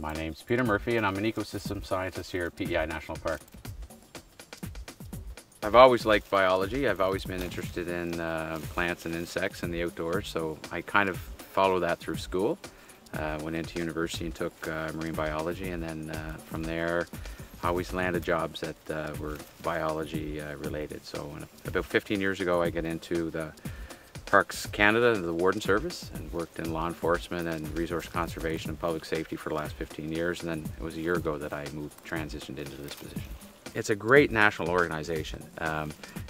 My name's Peter Murphy and I'm an ecosystem scientist here at PEI National Park. I've always liked biology. I've always been interested in plants and insects and the outdoors, so I kind of follow that through school. Went into university and took marine biology, and then from there I always landed jobs that were biology related. So about 15 years ago I got into the Parks Canada, the Warden Service, and worked in law enforcement and resource conservation and public safety for the last 15 years, and then it was a year ago that I transitioned into this position. It's a great national organization.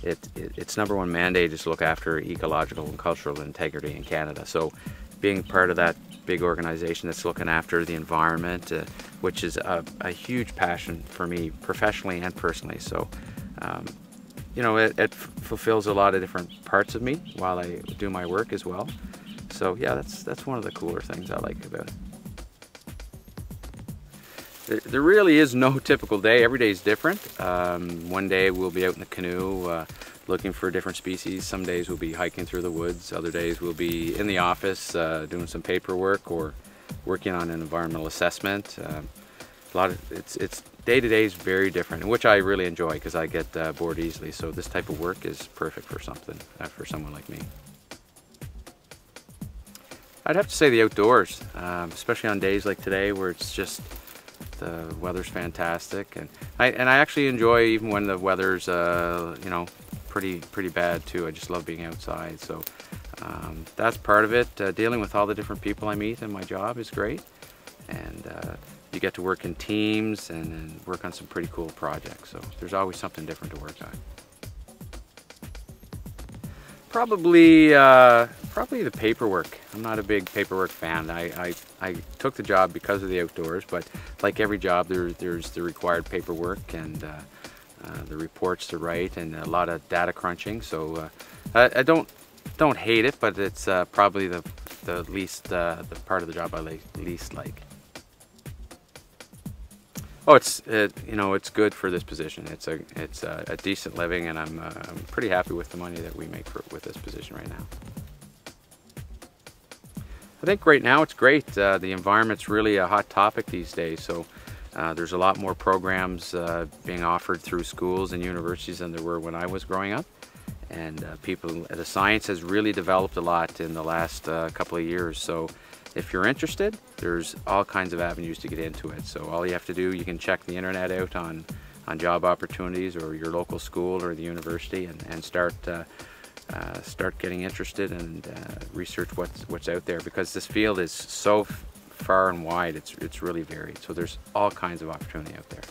Its number one mandate is to look after ecological and cultural integrity in Canada. So being part of that big organization that's looking after the environment, which is a huge passion for me professionally and personally. So you know, it fulfills a lot of different parts of me while I do my work as well. So yeah, that's one of the cooler things I like about it. There really is no typical day. Every day is different. One day we'll be out in the canoe looking for different species. Some days we'll be hiking through the woods. Other days we'll be in the office doing some paperwork or working on an environmental assessment. It's day to day is very different, which I really enjoy because I get bored easily. So this type of work is perfect for for someone like me. I'd have to say the outdoors, especially on days like today where it's just the weather's fantastic, and I actually enjoy even when the weather's you know, pretty bad too. I just love being outside. So that's part of it. Dealing with all the different people I meet in my job is great, and you get to work in teams and work on some pretty cool projects. So there's always something different to work on. Probably the paperwork. I'm not a big paperwork fan. I took the job because of the outdoors, but like every job, there's the required paperwork and the reports to write and a lot of data crunching. So I don't hate it, but it's probably the part of the job I least like. Oh, you know, it's good for this position. It's a decent living, and I'm pretty happy with the money that we make with this position right now. I think right now it's great. The environment's really a hot topic these days, so there's a lot more programs being offered through schools and universities than there were when I was growing up. And the science has really developed a lot in the last couple of years. So if you're interested, there's all kinds of avenues to get into it. So all you have to do, you can check the internet out on job opportunities or your local school or the university, and start getting interested and research what's out there, because this field is so far and wide. It's really varied. So there's all kinds of opportunity out there.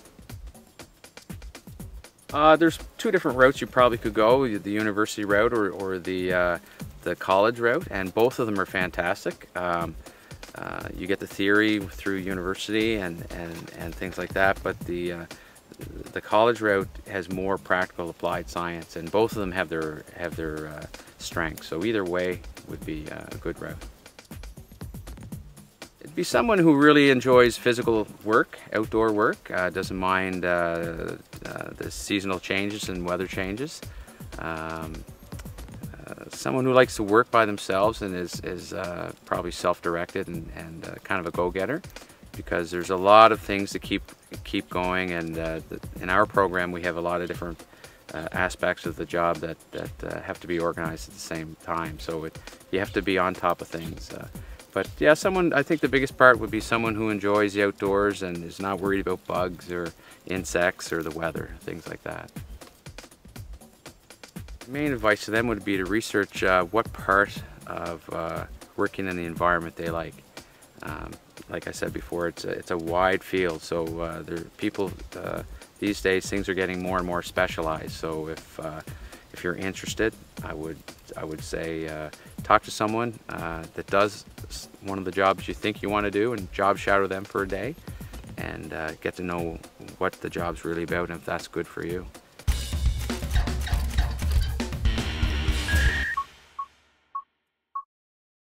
There's two different routes you probably could go: the university route or the college route, and both of them are fantastic. You get the theory through university and things like that, but the college route has more practical applied science, and both of them have their strengths. So either way would be a good route. It'd be someone who really enjoys physical work, outdoor work, doesn't mind the seasonal changes and weather changes. Someone who likes to work by themselves and is probably self-directed and kind of a go-getter, because there's a lot of things to keep going, and in our program we have a lot of different aspects of the job that have to be organized at the same time. So you have to be on top of things. But yeah, I think the biggest part would be someone who enjoys the outdoors and is not worried about bugs or insects or the weather, things like that. Main advice to them would be to research what part of working in the environment they like. Like I said before, it's a wide field, so these days things are getting more and more specialized. So if you're interested, I would say talk to someone that does one of the jobs you think you want to do, and job shadow them for a day, and get to know what the job's really about and if that's good for you.